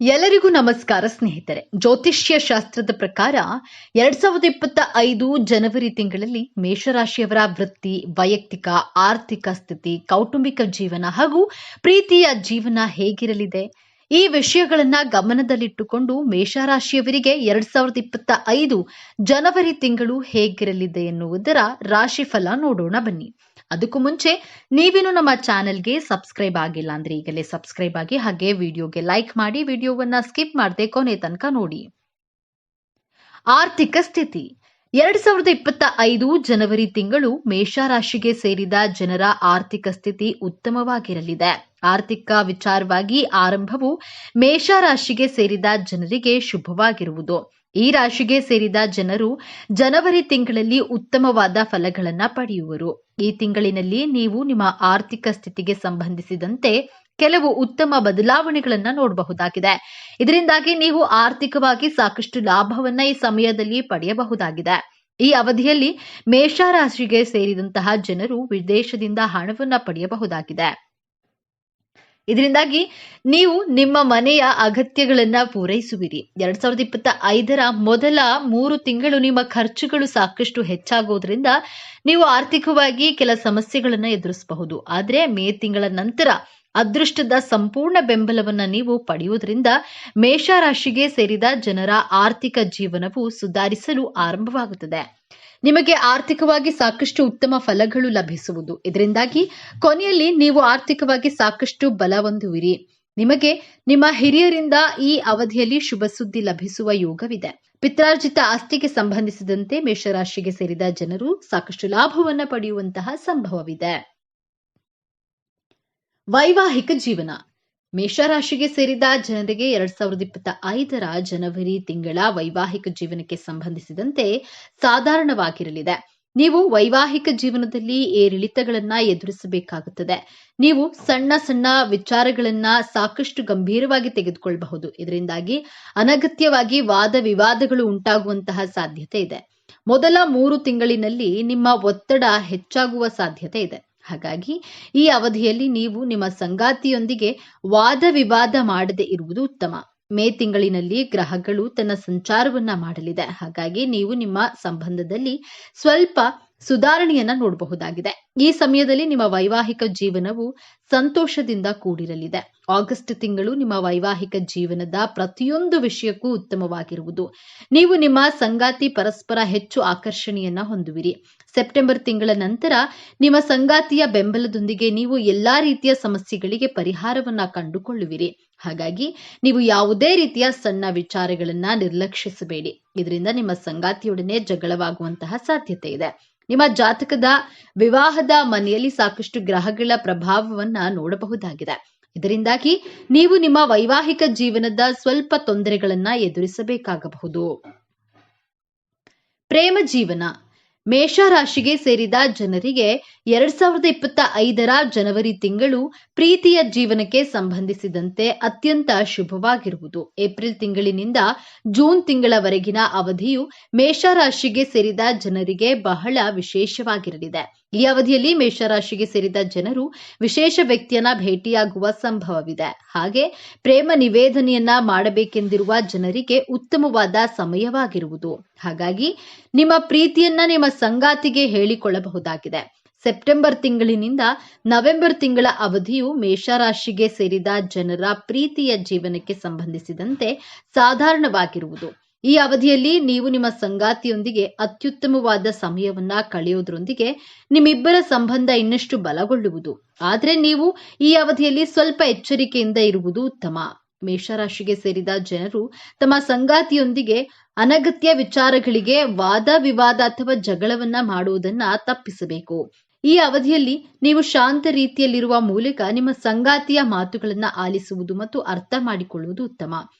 ಎಲ್ಲರಿಗೂ ನಮಸ್ಕಾರ ಸ್ನೇಹಿತರೆ. ಜ್ಯೋತಿಷ್ಯ ಶಾಸ್ತ್ರದ ಪ್ರಕಾರ 2025 ಜನವರಿ ತಿಂಗಳಲ್ಲಿ ಮೇಷರಾಶಿಯವರ ವೃತ್ತಿ, ವೈಯಕ್ತಿಕ, ಆರ್ಥಿಕ ಸ್ಥಿತಿ, ಕೌಟುಂಬಿಕ ಜೀವನ ಹಾಗೂ ಪ್ರೀತಿಯ ಜೀವನ ಹೇಗಿರಲಿದೆ? ಈ ವಿಷಯಗಳನ್ನ ಗಮನದಲ್ಲಿಟ್ಟುಕೊಂಡು ಮೇಷರಾಶಿಯವರಿಗೆ 2025 ಜನವರಿ ತಿಂಗಳು ಹೇಗಿರಲಿದೆ ಎನ್ನುವುದರ ರಾಶಿಫಲ ನೋಡೋಣ ಬನ್ನಿ. ಅದಕ್ಕೂ ಮುಂಚೆ ನೀವೇನು ನಮ್ಮ ಚಾನೆಲ್ಗೆ ಸಬ್ಸ್ಕ್ರೈಬ್ ಆಗಿಲ್ಲ ಅಂದ್ರೆ ಈಗಲೇ ಸಬ್ಸ್ಕ್ರೈಬ್ ಆಗಿ, ಹಾಗೆ ವಿಡಿಯೋಗೆ ಲೈಕ್ ಮಾಡಿ, ವಿಡಿಯೋವನ್ನ ಸ್ಕಿಪ್ ಮಾಡದೆ ಕೊನೆ ತನಕ ನೋಡಿ. ಆರ್ಥಿಕ ಸ್ಥಿತಿ 2025 ಜನವರಿ ತಿಂಗಳು ಮೇಷರಾಶಿಗೆ ಸೇರಿದ ಜನರ ಆರ್ಥಿಕ ಸ್ಥಿತಿ ಉತ್ತಮವಾಗಿರಲಿದೆ. ಆರ್ಥಿಕ ವಿಚಾರವಾಗಿ ಆರಂಭವು ಮೇಷರಾಶಿಗೆ ಸೇರಿದ ಜನರಿಗೆ ಶುಭವಾಗಿರುವುದು. ಈ ರಾಶಿಗೆ ಸೇರಿದ ಜನರು ಜನವರಿ ತಿಂಗಳಲ್ಲಿ ಉತ್ತಮವಾದ ಫಲಗಳನ್ನು ಪಡೆಯುವರು. ಈ ತಿಂಗಳಿನಲ್ಲಿ ನೀವು ನಿಮ್ಮ ಆರ್ಥಿಕ ಸ್ಥಿತಿಗೆ ಸಂಬಂಧಿಸಿದಂತೆ ಕೆಲವು ಉತ್ತಮ ಬದಲಾವಣೆಗಳನ್ನು ನೋಡಬಹುದಾಗಿದೆ. ಇದರಿಂದಾಗಿ ನೀವು ಆರ್ಥಿಕವಾಗಿ ಸಾಕಷ್ಟು ಲಾಭವನ್ನ ಈ ಸಮಯದಲ್ಲಿ ಪಡೆಯಬಹುದಾಗಿದೆ. ಈ ಅವಧಿಯಲ್ಲಿ ಮೇಷರಾಶಿಗೆ ಸೇರಿದಂತಹ ಜನರು ವಿದೇಶದಿಂದ ಹಣವನ್ನ ಪಡೆಯಬಹುದಾಗಿದೆ. ಇದರಿಂದಾಗಿ ನೀವು ನಿಮ್ಮ ಮನೆಯ ಅಗತ್ಯಗಳನ್ನ ಪೂರೈಸುವಿರಿ. 2025ರ ಮೊದಲ 3 ತಿಂಗಳು ನಿಮ್ಮ ಖರ್ಚುಗಳು ಸಾಕಷ್ಟು ಹೆಚ್ಚಾಗೋದ್ರಿಂದ ನೀವು ಆರ್ಥಿಕವಾಗಿ ಕೆಲ ಸಮಸ್ಯೆಗಳನ್ನ ಎದುರಿಸಬಹುದು. ಆದ್ರೆ ಮೇ ತಿಂಗಳ ನಂತರ ಅದೃಷ್ಟದ ಸಂಪೂರ್ಣ ಬೆಂಬಲವನ್ನ ನೀವು ಪಡೆಯುವುದರಿಂದ ಮೇಷರಾಶಿಗೆ ಸೇರಿದ ಜನರ ಆರ್ಥಿಕ ಜೀವನವು ಸುಧಾರಿಸಲು ಆರಂಭವಾಗುತ್ತದೆ. ನಿಮಗೆ ಆರ್ಥಿಕವಾಗಿ ಸಾಕಷ್ಟು ಉತ್ತಮ ಫಲಗಳು ಲಭಿಸುವುದು. ಇದರಿಂದಾಗಿ ಕೊನೆಯಲ್ಲಿ ನೀವು ಆರ್ಥಿಕವಾಗಿ ಸಾಕಷ್ಟು ಬಲ ಹೊಂದುವಿರಿ. ನಿಮಗೆ ನಿಮ್ಮ ಹಿರಿಯರಿಂದ ಈ ಅವಧಿಯಲ್ಲಿ ಶುಭ ಸುದ್ದಿ ಲಭಿಸುವ ಯೋಗವಿದೆ. ಪಿತ್ರಾರ್ಜಿತ ಆಸ್ತಿಗೆ ಸಂಬಂಧಿಸಿದಂತೆ ಮೇಷರಾಶಿಗೆ ಸೇರಿದ ಜನರು ಸಾಕಷ್ಟು ಲಾಭವನ್ನು ಪಡೆಯುವಂತಹ ಸಂಭವವಿದೆ. ವೈವಾಹಿಕ ಜೀವನ ಮೇಷರಾಶಿಗೆ ಸೇರಿದ ಜನರಿಗೆ 2025ರ ಜನವರಿ ತಿಂಗಳ ವೈವಾಹಿಕ ಜೀವನಕ್ಕೆ ಸಂಬಂಧಿಸಿದಂತೆ ಸಾಧಾರಣವಾಗಿರಲಿದೆ. ನೀವು ವೈವಾಹಿಕ ಜೀವನದಲ್ಲಿ ಏರಿಳಿತಗಳನ್ನ ಎದುರಿಸಬೇಕಾಗುತ್ತದೆ. ನೀವು ಸಣ್ಣ ಸಣ್ಣ ವಿಚಾರಗಳನ್ನ ಸಾಕಷ್ಟು ಗಂಭೀರವಾಗಿ ತೆಗೆದುಕೊಳ್ಳಬಹುದು. ಇದರಿಂದಾಗಿ ಅನಗತ್ಯವಾಗಿ ವಾದ ವಿವಾದಗಳು ಉಂಟಾಗುವಂತಹ ಸಾಧ್ಯತೆ ಇದೆ. ಮೊದಲ 3 ತಿಂಗಳಿನಲ್ಲಿ ನಿಮ್ಮ ಒತ್ತಡ ಹೆಚ್ಚಾಗುವ ಸಾಧ್ಯತೆ ಇದೆ. ಹಾಗಾಗಿ ಈ ಅವಧಿಯಲ್ಲಿ ನೀವು ನಿಮ್ಮ ಸಂಗಾತಿಯೊಂದಿಗೆ ವಾದ ವಿವಾದ ಮಾಡದೆ ಇರುವುದು ಉತ್ತಮ. ಮೇ ತಿಂಗಳಿನಲ್ಲಿ ಗ್ರಹಗಳು ತನ್ನ ಸಂಚಾರವನ್ನ ಮಾಡಲಿದೆ. ಹಾಗಾಗಿ ನೀವು ನಿಮ್ಮ ಸಂಬಂಧದಲ್ಲಿ ಸ್ವಲ್ಪ ಸುಧಾರಣೆಯನ್ನ ನೋಡಬಹುದಾಗಿದೆ. ಈ ಸಮಯದಲ್ಲಿ ನಿಮ್ಮ ವೈವಾಹಿಕ ಜೀವನವು ಸಂತೋಷದಿಂದ ಕೂಡಿರಲಿದೆ. ಆಗಸ್ಟ್ ತಿಂಗಳು ನಿಮ್ಮ ವೈವಾಹಿಕ ಜೀವನದ ಪ್ರತಿಯೊಂದು ವಿಷಯಕ್ಕೂ ಉತ್ತಮವಾಗಿರುವುದು. ನೀವು ನಿಮ್ಮ ಸಂಗಾತಿ ಪರಸ್ಪರ ಹೆಚ್ಚು ಆಕರ್ಷಣೆಯನ್ನ ಹೊಂದುವಿರಿ. ಸೆಪ್ಟೆಂಬರ್ ತಿಂಗಳ ನಂತರ ನಿಮ್ಮ ಸಂಗಾತಿಯ ಬೆಂಬಲದೊಂದಿಗೆ ನೀವು ಎಲ್ಲಾ ರೀತಿಯ ಸಮಸ್ಯೆಗಳಿಗೆ ಪರಿಹಾರವನ್ನ ಕಂಡುಕೊಳ್ಳುವಿರಿ. ಹಾಗಾಗಿ ನೀವು ಯಾವುದೇ ರೀತಿಯ ಸಣ್ಣ ವಿಚಾರಗಳನ್ನ ನಿರ್ಲಕ್ಷಿಸಬೇಡಿ. ಇದರಿಂದ ನಿಮ್ಮ ಸಂಗಾತಿಯೊಡನೆ ಜಗಳವಾಗುವಂತಹ ಸಾಧ್ಯತೆ ಇದೆ. ನಿಮ್ಮ ಜಾತಕದ ವಿವಾಹದ ಮನೆಯಲ್ಲಿ ಸಾಕಷ್ಟು ಗ್ರಹಗಳ ಪ್ರಭಾವವನ್ನ ನೋಡಬಹುದಾಗಿದೆ. ಇದರಿಂದಾಗಿ ನೀವು ನಿಮ್ಮ ವೈವಾಹಿಕ ಜೀವನದ ಸ್ವಲ್ಪ ತೊಂದರೆಗಳನ್ನ ಎದುರಿಸಬೇಕಾಗಬಹುದು. ಪ್ರೇಮ ಜೀವನ ಮೇಷರಾಶಿಗೆ ಸೇರಿದ ಜನರಿಗೆ 2025ರ ಜನವರಿ ತಿಂಗಳು ಪ್ರೀತಿಯ ಜೀವನಕ್ಕೆ ಸಂಬಂಧಿಸಿದಂತೆ ಅತ್ಯಂತ ಶುಭವಾಗಿರುವುದು. ಏಪ್ರಿಲ್ ತಿಂಗಳಿನಿಂದ ಜೂನ್ ತಿಂಗಳವರೆಗಿನ ಅವಧಿಯು ಮೇಷರಾಶಿಗೆ ಸೇರಿದ ಜನರಿಗೆ ಬಹಳ ವಿಶೇಷವಾಗಿರಲಿದೆ. ಈ ಅವಧಿಯಲ್ಲಿ ಮೇಷರಾಶಿಗೆ ಸೇರಿದ ಜನರು ವಿಶೇಷ ವ್ಯಕ್ತಿಯನ್ನ ಭೇಟಿಯಾಗುವ ಸಂಭವವಿದೆ. ಹಾಗೆ ಪ್ರೇಮ ನಿವೇದನೆಯನ್ನ ಮಾಡಬೇಕೆಂದಿರುವ ಜನರಿಗೆ ಉತ್ತಮವಾದ ಸಮಯವಾಗಿರುವುದು. ಹಾಗಾಗಿ ನಿಮ್ಮ ಪ್ರೀತಿಯನ್ನ ನಿಮ್ಮ ಸಂಗಾತಿಗೆ ಹೇಳಿಕೊಳ್ಳಬಹುದಾಗಿದೆ. ಸೆಪ್ಟೆಂಬರ್ ತಿಂಗಳಿನಿಂದ ನವೆಂಬರ್ ತಿಂಗಳ ಅವಧಿಯು ಮೇಷರಾಶಿಗೆ ಸೇರಿದ ಜನರ ಪ್ರೀತಿಯ ಜೀವನಕ್ಕೆ ಸಂಬಂಧಿಸಿದಂತೆ ಸಾಧಾರಣವಾಗಿರುವುದು. ಈ ಅವಧಿಯಲ್ಲಿ ನೀವು ನಿಮ್ಮ ಸಂಗಾತಿಯೊಂದಿಗೆ ಅತ್ಯುತ್ತಮವಾದ ಸಮಯವನ್ನ ಕಳೆಯುವುದರೊಂದಿಗೆ ನಿಮ್ಮಿಬ್ಬರ ಸಂಬಂಧ ಇನ್ನಷ್ಟು ಬಲಗೊಳ್ಳುವುದು. ಆದರೆ ನೀವು ಈ ಅವಧಿಯಲ್ಲಿ ಸ್ವಲ್ಪ ಎಚ್ಚರಿಕೆಯಿಂದ ಇರುವುದು ಉತ್ತಮ. ಮೇಷರಾಶಿಗೆ ಸೇರಿದ ಜನರು ತಮ್ಮ ಸಂಗಾತಿಯೊಂದಿಗೆ ಅನಗತ್ಯ ವಿಚಾರಗಳಿಗೆ ವಾದ ವಿವಾದ ಅಥವಾ ಜಗಳವನ್ನ ಮಾಡುವುದನ್ನ ತಪ್ಪಿಸಬೇಕು. ಈ ಅವಧಿಯಲ್ಲಿ ನೀವು ಶಾಂತ ರೀತಿಯಲ್ಲಿರುವ ಮೂಲಕ ನಿಮ್ಮ ಸಂಗಾತಿಯ ಮಾತುಗಳನ್ನ ಆಲಿಸುವುದು ಮತ್ತು ಅರ್ಥ ಮಾಡಿಕೊಳ್ಳುವುದು ಉತ್ತಮ.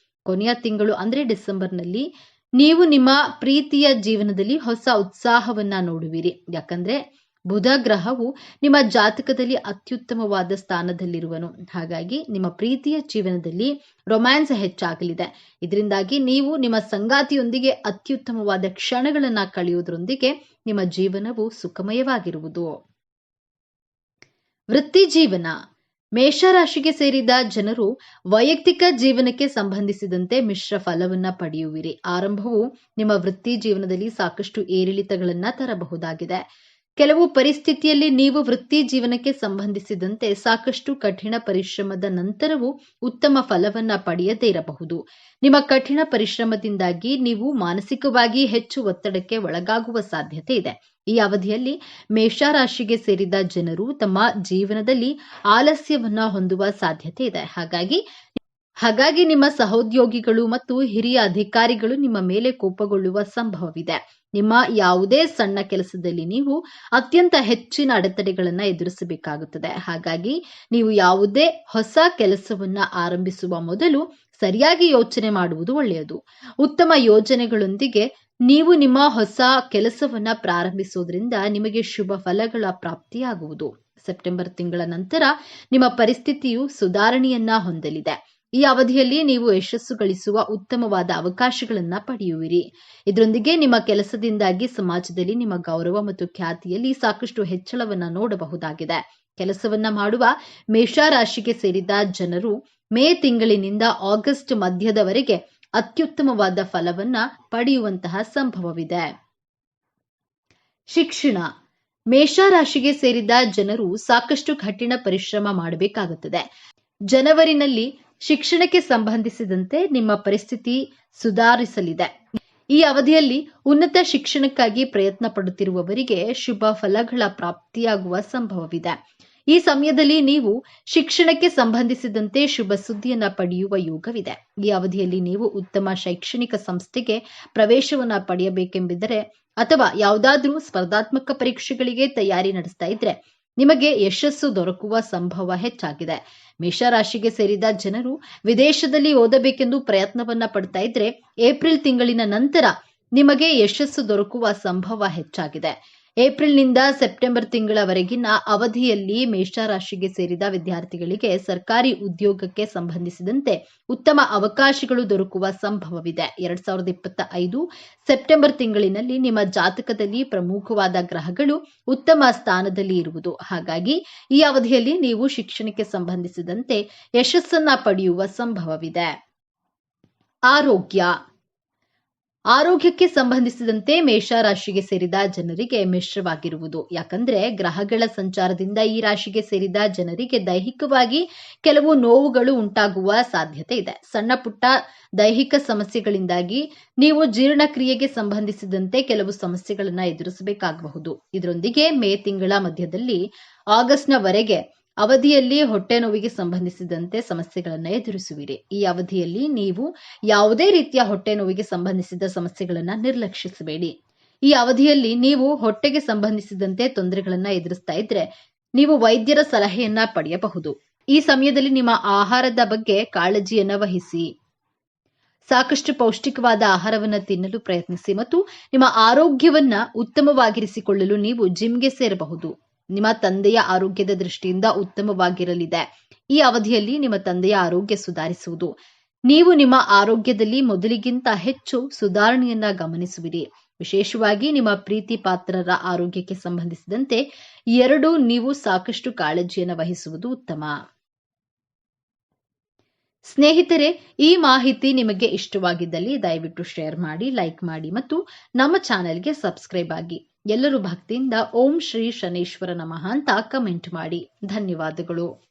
ಕೊನೆಯ ತಿಂಗಳು ಅಂದ್ರೆ ಡಿಸೆಂಬರ್ನಲ್ಲಿ ನೀವು ನಿಮ್ಮ ಪ್ರೀತಿಯ ಜೀವನದಲ್ಲಿ ಹೊಸ ಉತ್ಸಾಹವನ್ನ ನೋಡುವಿರಿ. ಯಾಕಂದ್ರೆ ಬುಧ ಗ್ರಹವು ನಿಮ್ಮ ಜಾತಕದಲ್ಲಿ ಅತ್ಯುತ್ತಮವಾದ ಸ್ಥಾನದಲ್ಲಿರುವನು. ಹಾಗಾಗಿ ನಿಮ್ಮ ಪ್ರೀತಿಯ ಜೀವನದಲ್ಲಿ ರೊಮ್ಯಾನ್ಸ್ ಹೆಚ್ಚಾಗಲಿದೆ. ಇದರಿಂದಾಗಿ ನೀವು ನಿಮ್ಮ ಸಂಗಾತಿಯೊಂದಿಗೆ ಅತ್ಯುತ್ತಮವಾದ ಕ್ಷಣಗಳನ್ನ ಕಳೆಯುವುದರೊಂದಿಗೆ ನಿಮ್ಮ ಜೀವನವು ಸುಖಮಯವಾಗಿರುವುದು. ವೃತ್ತಿ ಜೀವನ ಮೇಷರಾಶಿಗೆ ಸೇರಿದ ಜನರು ವೈಯಕ್ತಿಕ ಜೀವನಕ್ಕೆ ಸಂಬಂಧಿಸಿದಂತೆ ಮಿಶ್ರ ಫಲವನ್ನ ಪಡೆಯುವಿರಿ. ಆರಂಭವು ನಿಮ್ಮ ವೃತ್ತಿ ಜೀವನದಲ್ಲಿ ಸಾಕಷ್ಟು ಏರಿಳಿತಗಳನ್ನ ತರಬಹುದಾಗಿದೆ. ಕೆಲವು ಪರಿಸ್ಥಿತಿಯಲ್ಲಿ ನೀವು ವೃತ್ತಿ ಜೀವನಕ್ಕೆ ಸಂಬಂಧಿಸಿದಂತೆ ಸಾಕಷ್ಟು ಕಠಿಣ ಪರಿಶ್ರಮದ ನಂತರವೂ ಉತ್ತಮ ಫಲವನ್ನ ಪಡೆಯದೇ ಇರಬಹುದು. ನಿಮ್ಮ ಕಠಿಣ ಪರಿಶ್ರಮದಿಂದಾಗಿ ನೀವು ಮಾನಸಿಕವಾಗಿ ಹೆಚ್ಚು ಒತ್ತಡಕ್ಕೆ ಒಳಗಾಗುವ ಸಾಧ್ಯತೆ ಇದೆ. ಈ ಅವಧಿಯಲ್ಲಿ ಮೇಷರಾಶಿಗೆ ಸೇರಿದ ಜನರು ತಮ್ಮ ಜೀವನದಲ್ಲಿ ಆಲಸ್ಯವನ್ನ ಹೊಂದುವ ಸಾಧ್ಯತೆ ಇದೆ. ಹಾಗಾಗಿ ನಿಮ್ಮ ಸಹೋದ್ಯೋಗಿಗಳು ಮತ್ತು ಹಿರಿಯ ಅಧಿಕಾರಿಗಳು ನಿಮ್ಮ ಮೇಲೆ ಕೋಪಗೊಳ್ಳುವ ಸಂಭವವಿದೆ. ನಿಮ್ಮ ಯಾವುದೇ ಸಣ್ಣ ಕೆಲಸದಲ್ಲಿ ನೀವು ಅತ್ಯಂತ ಹೆಚ್ಚಿನ ಅಡೆತಡೆಗಳನ್ನು ಎದುರಿಸಬೇಕಾಗುತ್ತದೆ. ಹಾಗಾಗಿ ನೀವು ಯಾವುದೇ ಹೊಸ ಕೆಲಸವನ್ನ ಆರಂಭಿಸುವ ಮೊದಲು ಸರಿಯಾಗಿ ಯೋಚನೆ ಮಾಡುವುದು ಒಳ್ಳೆಯದು. ಉತ್ತಮ ಯೋಜನೆಗಳೊಂದಿಗೆ ನೀವು ನಿಮ್ಮ ಹೊಸ ಕೆಲಸವನ್ನ ಪ್ರಾರಂಭಿಸುವುದರಿಂದ ನಿಮಗೆ ಶುಭ ಫಲಗಳ ಪ್ರಾಪ್ತಿಯಾಗುವುದು. ಸೆಪ್ಟೆಂಬರ್ ತಿಂಗಳ ನಂತರ ನಿಮ್ಮ ಪರಿಸ್ಥಿತಿಯು ಸುಧಾರಣೆಯನ್ನ ಹೊಂದಲಿದೆ. ಈ ಅವಧಿಯಲ್ಲಿ ನೀವು ಯಶಸ್ಸು ಗಳಿಸುವ ಉತ್ತಮವಾದ ಅವಕಾಶಗಳನ್ನ ಪಡೆಯುವಿರಿ. ಇದರೊಂದಿಗೆ ನಿಮ್ಮ ಕೆಲಸದಿಂದಾಗಿ ಸಮಾಜದಲ್ಲಿ ನಿಮ್ಮ ಗೌರವ ಮತ್ತು ಖ್ಯಾತಿಯಲ್ಲಿ ಸಾಕಷ್ಟು ಹೆಚ್ಚಳವನ್ನ ನೋಡಬಹುದಾಗಿದೆ. ಕೆಲಸವನ್ನ ಮಾಡುವ ಮೇಷರಾಶಿಗೆ ಸೇರಿದ ಜನರು ಮೇ ತಿಂಗಳಿನಿಂದ ಆಗಸ್ಟ್ ಮಧ್ಯದವರೆಗೆ ಅತ್ಯುತ್ತಮವಾದ ಫಲವನ್ನ ಪಡೆಯುವಂತಹ ಸಂಭವವಿದೆ. ಶಿಕ್ಷಣ. ಮೇಷರಾಶಿಗೆ ಸೇರಿದ ಜನರು ಸಾಕಷ್ಟು ಕಠಿಣ ಪರಿಶ್ರಮ ಮಾಡಬೇಕಾಗುತ್ತದೆ. ಜನವರಿನಲ್ಲಿ ಶಿಕ್ಷಣಕ್ಕೆ ಸಂಬಂಧಿಸಿದಂತೆ ನಿಮ್ಮ ಪರಿಸ್ಥಿತಿ ಸುಧಾರಿಸಲಿದೆ. ಈ ಅವಧಿಯಲ್ಲಿ ಉನ್ನತ ಶಿಕ್ಷಣಕ್ಕಾಗಿ ಪ್ರಯತ್ನ ಪಡುತ್ತಿರುವವರಿಗೆ ಶುಭ ಫಲಗಳ ಪ್ರಾಪ್ತಿಯಾಗುವ ಸಂಭವವಿದೆ. ಈ ಸಮಯದಲ್ಲಿ ನೀವು ಶಿಕ್ಷಣಕ್ಕೆ ಸಂಬಂಧಿಸಿದಂತೆ ಶುಭ ಸುದ್ದಿಯನ್ನ ಪಡೆಯುವ ಯೋಗವಿದೆ. ಈ ಅವಧಿಯಲ್ಲಿ ನೀವು ಉತ್ತಮ ಶೈಕ್ಷಣಿಕ ಸಂಸ್ಥೆಗೆ ಪ್ರವೇಶವನ್ನ ಪಡೆಯಬೇಕೆಂಬಿದ್ದರೆ ಅಥವಾ ಯಾವುದಾದ್ರೂ ಸ್ಪರ್ಧಾತ್ಮಕ ಪರೀಕ್ಷೆಗಳಿಗೆ ತಯಾರಿ ನಡೆಸ್ತಾ ಇದ್ರೆ ನಿಮಗೆ ಯಶಸ್ಸು ದೊರಕುವ ಸಂಭವ ಹೆಚ್ಚಾಗಿದೆ. ಮೇಷರಾಶಿಗೆ ಸೇರಿದ ಜನರು ವಿದೇಶದಲ್ಲಿ ಓದಬೇಕೆಂದು ಪ್ರಯತ್ನವನ್ನ ಪಡ್ತಾ ಇದ್ರೆ ಏಪ್ರಿಲ್ ತಿಂಗಳಿನ ನಂತರ ನಿಮಗೆ ಯಶಸ್ಸು ದೊರಕುವ ಸಂಭವ ಹೆಚ್ಚಾಗಿದೆ. ಏಪ್ರಿಲ್ನಿಂದ ಸೆಪ್ಟೆಂಬರ್ ತಿಂಗಳವರೆಗಿನ ಅವಧಿಯಲ್ಲಿ ಮೇಷರಾಶಿಗೆ ಸೇರಿದ ವಿದ್ಯಾರ್ಥಿಗಳಿಗೆ ಸರ್ಕಾರಿ ಉದ್ಯೋಗಕ್ಕೆ ಸಂಬಂಧಿಸಿದಂತೆ ಉತ್ತಮ ಅವಕಾಶಗಳು ದೊರಕುವ ಸಂಭವವಿದೆ. 2025 ಸೆಪ್ಟೆಂಬರ್ ತಿಂಗಳಿನಲ್ಲಿ ನಿಮ್ಮ ಜಾತಕದಲ್ಲಿ ಪ್ರಮುಖವಾದ ಗ್ರಹಗಳು ಉತ್ತಮ ಸ್ಥಾನದಲ್ಲಿ ಇರುವುದು. ಹಾಗಾಗಿ ಈ ಅವಧಿಯಲ್ಲಿ ನೀವು ಶಿಕ್ಷಣಕ್ಕೆ ಸಂಬಂಧಿಸಿದಂತೆ ಯಶಸ್ಸನ್ನ ಪಡೆಯುವ ಸಂಭವವಿದೆ. ಆರೋಗ್ಯಕ್ಕೆ ಸಂಬಂಧಿಸಿದಂತೆ ಮೇಷರಾಶಿಗೆ ಸೇರಿದ ಜನರಿಗೆ ಮಿಶ್ರವಾಗಿರುವುದು. ಯಾಕಂದ್ರೆ ಗ್ರಹಗಳ ಸಂಚಾರದಿಂದ ಈ ರಾಶಿಗೆ ಸೇರಿದ ಜನರಿಗೆ ದೈಹಿಕವಾಗಿ ಕೆಲವು ನೋವುಗಳು ಉಂಟಾಗುವ ಸಾಧ್ಯತೆ ಇದೆ. ಸಣ್ಣ ಪುಟ್ಟ ದೈಹಿಕ ಸಮಸ್ಯೆಗಳಿಂದಾಗಿ ನೀವು ಜೀರ್ಣಕ್ರಿಯೆಗೆ ಸಂಬಂಧಿಸಿದಂತೆ ಕೆಲವು ಸಮಸ್ಯೆಗಳನ್ನ ಎದುರಿಸಬೇಕಾಗಬಹುದು. ಇದರೊಂದಿಗೆ ಮೇ ತಿಂಗಳ ಮಧ್ಯದಲ್ಲಿ ಆಗಸ್ಟ್ನವರೆಗೆ ಅವಧಿಯಲ್ಲಿ ಹೊಟ್ಟೆ ನೋವಿಗೆ ಸಂಬಂಧಿಸಿದಂತೆ ಸಮಸ್ಯೆಗಳನ್ನು ಎದುರಿಸುವಿರಿ. ಈ ಅವಧಿಯಲ್ಲಿ ನೀವು ಯಾವುದೇ ರೀತಿಯ ಹೊಟ್ಟೆ ನೋವಿಗೆ ಸಂಬಂಧಿಸಿದ ಸಮಸ್ಯೆಗಳನ್ನು ನಿರ್ಲಕ್ಷಿಸಬೇಡಿ. ಈ ಅವಧಿಯಲ್ಲಿ ನೀವು ಹೊಟ್ಟೆಗೆ ಸಂಬಂಧಿಸಿದಂತೆ ತೊಂದರೆಗಳನ್ನ ಎದುರಿಸ್ತಾ ಇದ್ರೆ ನೀವು ವೈದ್ಯರ ಸಲಹೆಯನ್ನ ಪಡೆಯಬಹುದು. ಈ ಸಮಯದಲ್ಲಿ ನಿಮ್ಮ ಆಹಾರದ ಬಗ್ಗೆ ಕಾಳಜಿಯನ್ನ ವಹಿಸಿ. ಸಾಕಷ್ಟು ಪೌಷ್ಟಿಕವಾದ ಆಹಾರವನ್ನ ತಿನ್ನಲು ಪ್ರಯತ್ನಿಸಿ ಮತ್ತು ನಿಮ್ಮ ಆರೋಗ್ಯವನ್ನ ಉತ್ತಮವಾಗಿರಿಸಿಕೊಳ್ಳಲು ನೀವು ಜಿಮ್ಗೆ ಸೇರಬಹುದು. ನಿಮ್ಮ ತಂದೆಯ ಆರೋಗ್ಯದ ದೃಷ್ಟಿಯಿಂದ ಉತ್ತಮವಾಗಿರಲಿದೆ. ಈ ಅವಧಿಯಲ್ಲಿ ನಿಮ್ಮ ತಂದೆಯ ಆರೋಗ್ಯ ಸುಧಾರಿಸುವುದು. ನೀವು ನಿಮ್ಮ ಆರೋಗ್ಯದಲ್ಲಿ ಮೊದಲಿಗಿಂತ ಹೆಚ್ಚು ಸುಧಾರಣೆಯನ್ನ ಗಮನಿಸುವಿರಿ. ವಿಶೇಷವಾಗಿ ನಿಮ್ಮ ಪ್ರೀತಿ ಪಾತ್ರರ ಆರೋಗ್ಯಕ್ಕೆ ಸಂಬಂಧಿಸಿದಂತೆ ನೀವು ಸಾಕಷ್ಟು ಕಾಳಜಿಯನ್ನು ವಹಿಸುವುದು ಉತ್ತಮ. ಸ್ನೇಹಿತರೆ, ಈ ಮಾಹಿತಿ ನಿಮಗೆ ಇಷ್ಟವಾಗಿದ್ದಲ್ಲಿ ದಯವಿಟ್ಟು ಶೇರ್ ಮಾಡಿ, ಲೈಕ್ ಮಾಡಿ ಮತ್ತು ನಮ್ಮ ಚಾನೆಲ್ಗೆ ಸಬ್ಸ್ಕ್ರೈಬ್ ಆಗಿ. ಎಲ್ಲರೂ ಭಕ್ತಿಯಿಂದ ಓಂ ಶ್ರೀ ಶನೇಶ್ವರ ನಮಃ ಅಂತ ಕಮೆಂಟ್ ಮಾಡಿ. ಧನ್ಯವಾದಗಳು.